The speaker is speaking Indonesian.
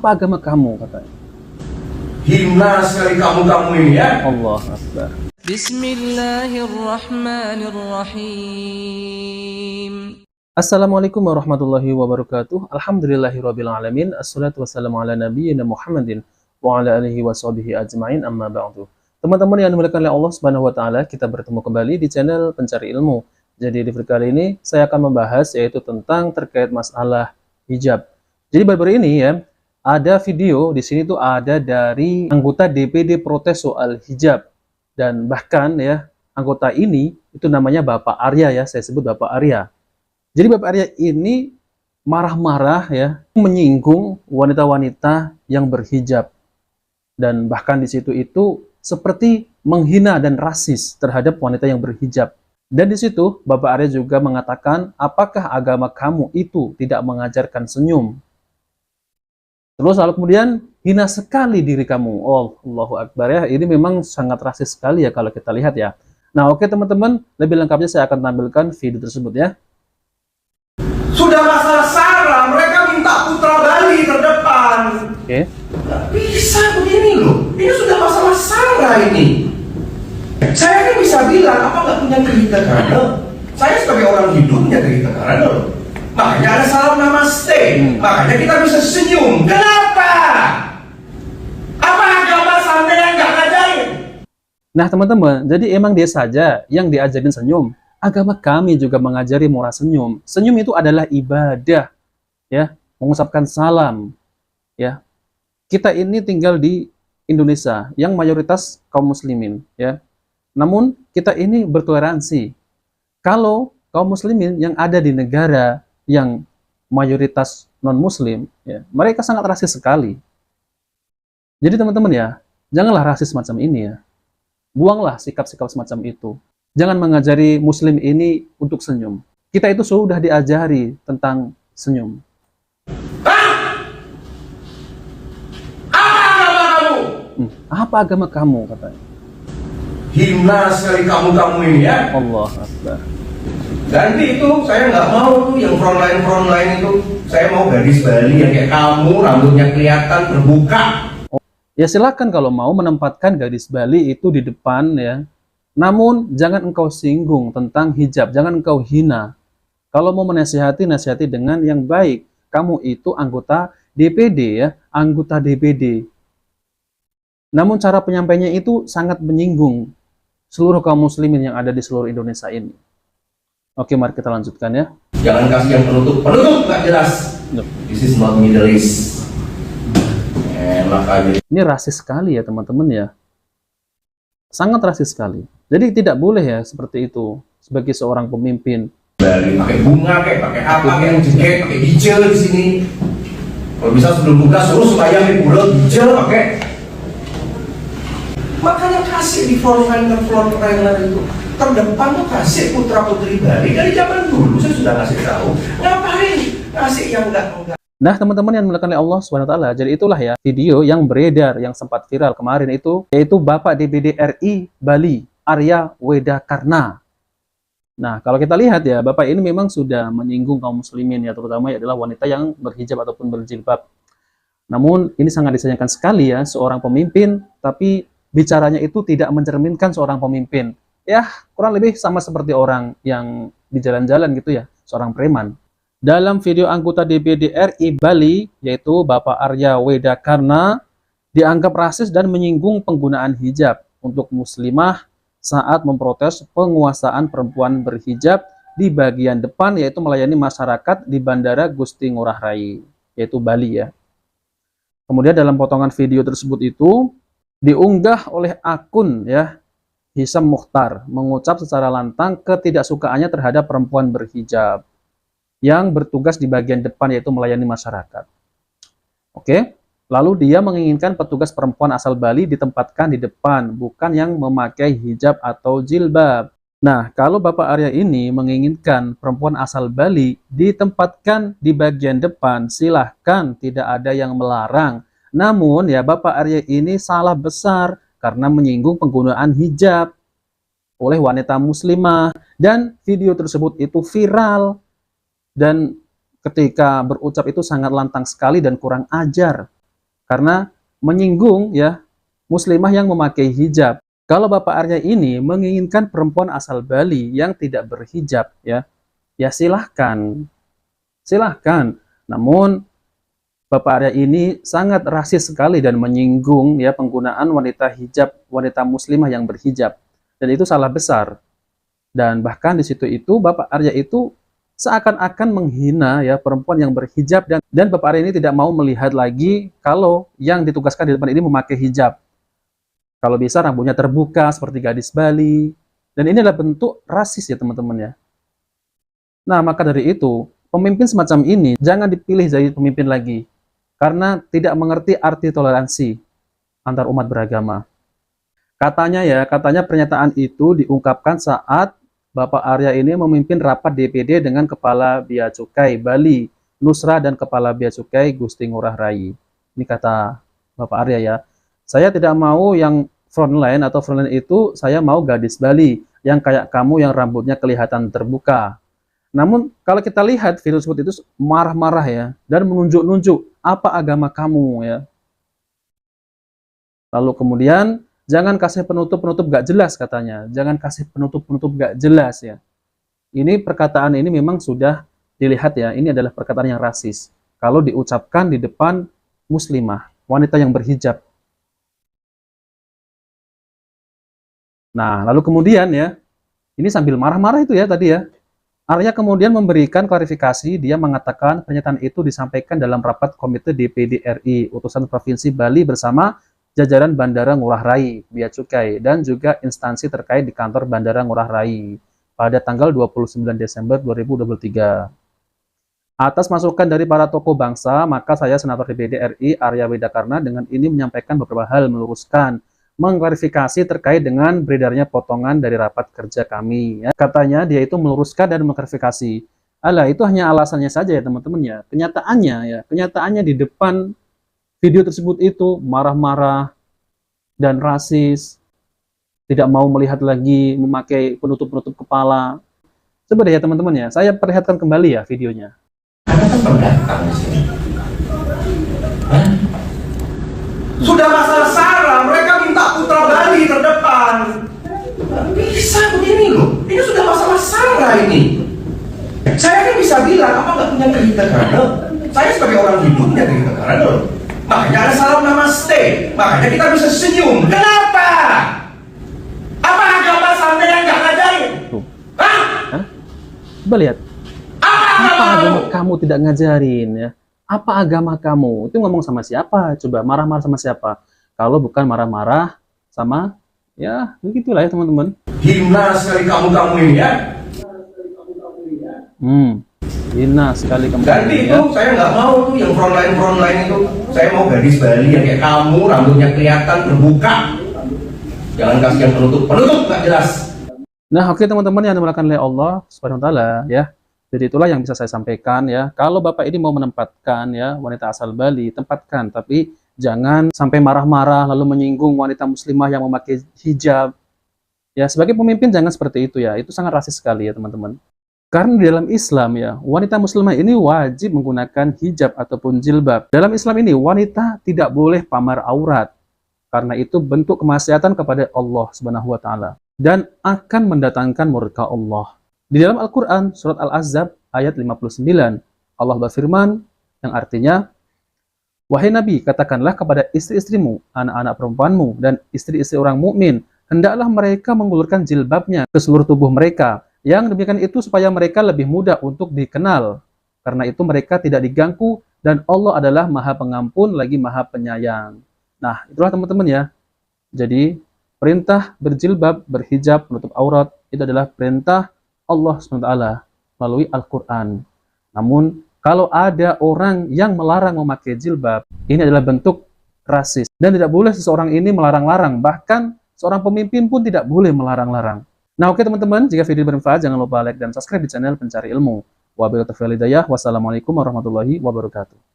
Apa agama kamu, katanya. Hina sekali kamu-kamu ini ya. Allah Akbar. Bismillahirrahmanirrahim. Assalamualaikum warahmatullahi wabarakatuh. Alhamdulillahirabbil alamin. Assalatu wassalamu ala nabiyyina Muhammadin wa ala alihi washabihi ajmain, amma ba'du. Teman-teman yang dimuliakan oleh Allah Subhanahu wa taala, kita bertemu kembali di channel Pencari Ilmu. Jadi di video kali ini saya akan membahas yaitu tentang terkait masalah hijab. Jadi baru-baru ini ya, ada video di sini tuh ada dari anggota DPD protes soal hijab, dan bahkan ya anggota ini itu namanya Bapak Arya ya, saya sebut Bapak Arya. Jadi Bapak Arya ini marah-marah ya, menyinggung wanita-wanita yang berhijab, dan bahkan di situ itu seperti menghina dan rasis terhadap wanita yang berhijab. Dan di situ Bapak Arya juga mengatakan, apakah agama kamu itu tidak mengajarkan senyum? Terus lalu kemudian hina sekali diri kamu. Oh, Allahu Akbar ya. Ini memang sangat rasis sekali ya kalau kita lihat ya. Nah, oke teman-teman, lebih lengkapnya saya akan tampilkan video tersebut ya. Sudah masalah SARA, mereka minta putra Bali terdepan. Oke. Nggak bisa begini loh. Ini sudah masalah SARA ini. Saya kan bisa bilang, apa nggak punya kehidupan? Saya sebagai orang Hindu punya kehidupan loh. Makanya ada salam namaste. Makanya kita bisa senyum. Kenapa? Apa agama sampai yang nggak ngajarin? Nah teman-teman, jadi emang dia saja yang diajarin senyum. Agama kami juga mengajari moral senyum. Senyum itu adalah ibadah, ya, mengucapkan salam, ya. Kita ini tinggal di Indonesia yang mayoritas kaum muslimin, ya. Namun kita ini bertoleransi. Kalau kaum muslimin yang ada di negara yang mayoritas non-muslim, ya, mereka sangat rasis sekali. Jadi teman-teman ya, janganlah rasis semacam ini ya. Buanglah sikap-sikap semacam itu. Jangan mengajari muslim ini untuk senyum. Kita itu sudah diajari tentang senyum. Apa agama kamu, katanya. Hina sekali kamu-kamu ini ya. Allah Akbar. Ganti itu, saya nggak mau tuh yang frontline itu. Saya mau gadis Bali yang kayak kamu, rambutnya kelihatan terbuka. Ya silakan kalau mau menempatkan gadis Bali itu di depan ya. Namun jangan engkau singgung tentang hijab, jangan engkau hina. Kalau mau menasihati, nasihati dengan yang baik. Kamu itu anggota DPD ya, anggota DPD. Namun cara penyampainya itu sangat menyinggung seluruh kaum muslimin yang ada di seluruh Indonesia ini. Oke, mari kita lanjutkan ya. Jangan kasih yang penutup nggak jelas. This is not Middle East. Enak aja. Ini rasis sekali ya teman-teman ya. Sangat rasis sekali. Jadi tidak boleh ya seperti itu sebagai seorang pemimpin. Bali pakai bunga, pakai apa, pakai jengket, pakai hijau di sini. Kalau bisa sebelum buka suruh supaya di bulat hijau pakai. Makanya kasih di frontliner itu terdepan tuh kasih putra putri Bali. Dari zaman dulu saya sudah ngasih tahu. Ngapain kasih yang enggak? Nah teman-teman yang dimuliakan oleh Allah SWT, jadi itulah ya video yang beredar yang sempat viral kemarin itu, yaitu Bapak DPD RI Bali Arya Wedakarna. Nah kalau kita lihat ya, Bapak ini memang sudah menyinggung kaum muslimin ya, terutama ya adalah wanita yang berhijab ataupun berjilbab. Namun ini sangat disayangkan sekali ya, seorang pemimpin tapi bicaranya itu tidak mencerminkan seorang pemimpin. Ya kurang lebih sama seperti orang yang di jalan-jalan gitu ya, seorang preman. Dalam video anggota DPD RI Bali, yaitu Bapak Arya Wedakarna, dianggap rasis dan menyinggung penggunaan hijab untuk muslimah saat memprotes penguasaan perempuan berhijab di bagian depan, yaitu melayani masyarakat di Bandara Gusti Ngurah Rai, yaitu Bali ya. Kemudian dalam potongan video tersebut itu diunggah oleh akun ya Hisam Mukhtar, mengucap secara lantang ketidaksukaannya terhadap perempuan berhijab yang bertugas di bagian depan, yaitu melayani masyarakat. Oke, lalu dia menginginkan petugas perempuan asal Bali ditempatkan di depan, bukan yang memakai hijab atau jilbab. Nah, kalau Bapak Arya ini menginginkan perempuan asal Bali ditempatkan di bagian depan, silahkan, tidak ada yang melarang. Namun ya Bapak Arya ini salah besar karena menyinggung penggunaan hijab oleh wanita muslimah, dan video tersebut itu viral. Dan ketika berucap itu sangat lantang sekali dan kurang ajar. karena menyinggung ya muslimah yang memakai hijab. Kalau Bapak Arya ini menginginkan perempuan asal Bali yang tidak berhijab ya silahkan. Silahkan. Namun Bapak Arya ini sangat rasis sekali dan menyinggung ya penggunaan wanita hijab, wanita muslimah yang berhijab. Dan itu salah besar. Dan bahkan di situ itu Bapak Arya itu seakan-akan menghina ya perempuan yang berhijab, dan Bapak Arya ini tidak mau melihat lagi kalau yang ditugaskan di depan ini memakai hijab. Kalau bisa rambutnya terbuka seperti gadis Bali. Dan ini adalah bentuk rasis ya teman-teman ya. Nah, maka dari itu pemimpin semacam ini jangan dipilih jadi pemimpin lagi. Karena tidak mengerti arti toleransi antar umat beragama. Katanya pernyataan itu diungkapkan saat Bapak Arya ini memimpin rapat DPD dengan Kepala Bea Cukai Bali, Nusra, dan Kepala Bea Cukai Gusti Ngurah Rai. Ini kata Bapak Arya ya. Saya tidak mau yang frontline atau frontline itu, saya mau gadis Bali yang kayak kamu yang rambutnya kelihatan terbuka. Namun kalau kita lihat video tersebut itu marah-marah ya dan menunjuk-nunjuk apa agama kamu ya. Lalu kemudian jangan kasih penutup-penutup gak jelas katanya. Jangan kasih penutup-penutup gak jelas ya. Ini perkataan ini memang sudah dilihat ya. Ini adalah perkataan yang rasis. Kalau diucapkan di depan muslimah, wanita yang berhijab. Nah, lalu kemudian ya, ini sambil marah-marah itu ya tadi ya. Arya kemudian memberikan klarifikasi, dia mengatakan pernyataan itu disampaikan dalam rapat Komite DPD RI, utusan Provinsi Bali bersama jajaran Bandara Ngurah Rai, Bea Cukai, dan juga instansi terkait di kantor Bandara Ngurah Rai pada tanggal 29 Desember 2023. Atas masukan dari para tokoh bangsa, maka saya Senator DPD RI Arya Wedakarna dengan ini menyampaikan beberapa hal, meluruskan, mengklarifikasi terkait dengan beredarnya potongan dari rapat kerja kami. Ya. Katanya dia itu meluruskan dan mengklarifikasi. Alah, itu hanya alasannya saja ya teman-teman ya. Kenyataannya di depan video tersebut itu marah-marah dan rasis, tidak mau melihat lagi, memakai penutup-penutup kepala. Coba deh ya teman-teman ya, saya perlihatkan kembali ya videonya. Anda kan pendatang di sini. Sudah masalah SARA, mereka minta putra Bali terdepan. Bisa begini loh, ini sudah masalah SARA ini. Saya kan bisa bilang, apa nggak punya kehidupan? Saya sebagai orang hidup punya kehidupan loh. Makanya ada salam namaste, makanya kita bisa senyum. Kenapa? Apa agama sampai yang nggak ngajarin? Hah? Coba lihat. Apa agama kamu tidak ngajarin ya? Apa agama kamu? Itu ngomong sama siapa? Coba marah-marah sama siapa? Kalau bukan marah-marah sama, ya begitulah ya teman-teman. Hina sekali kamu ini ya. Hina sekali kamu. Dan itu ya. Saya nggak mau tuh yang frontline itu. Saya mau gadis Bali yang kayak kamu, rambutnya kelihatan terbuka. Jangan kasih yang penutup nggak jelas. Nah, oke teman-teman yang dimulakan oleh Allah Subhanahu wa taala ya. Jadi itulah yang bisa saya sampaikan ya. Kalau Bapak ini mau menempatkan ya wanita asal Bali, tempatkan, tapi jangan sampai marah-marah lalu menyinggung wanita muslimah yang memakai hijab. Ya, sebagai pemimpin jangan seperti itu ya. Itu sangat rasis sekali ya, teman-teman. Karena di dalam Islam ya, wanita muslimah ini wajib menggunakan hijab ataupun jilbab. Dalam Islam ini wanita tidak boleh pamer aurat. Karena itu bentuk kemaksiatan kepada Allah Subhanahu wa taala dan akan mendatangkan murka Allah. Di dalam Al-Quran, surat Al-Ahzab, ayat 59, Allah berfirman, yang artinya, wahai Nabi, katakanlah kepada istri-istrimu, anak-anak perempuanmu, dan istri-istri orang mukmin, hendaklah mereka mengulurkan jilbabnya ke seluruh tubuh mereka. Yang demikian itu supaya mereka lebih mudah untuk dikenal. Karena itu mereka tidak diganggu, dan Allah adalah Maha Pengampun lagi Maha Penyayang. Nah, itulah teman-teman ya. Jadi, perintah berjilbab, berhijab, menutup aurat, itu adalah perintah Allah SWT melalui Al-Quran. Namun, kalau ada orang yang melarang memakai jilbab, ini adalah bentuk rasis. Dan tidak boleh seseorang ini melarang-larang. Bahkan, seorang pemimpin pun tidak boleh melarang-larang. Nah, oke teman-teman, jika video bermanfaat, jangan lupa like dan subscribe di channel Pencari Ilmu. Wabillahi taufiq wal hidayah. Wassalamualaikum warahmatullahi wabarakatuh.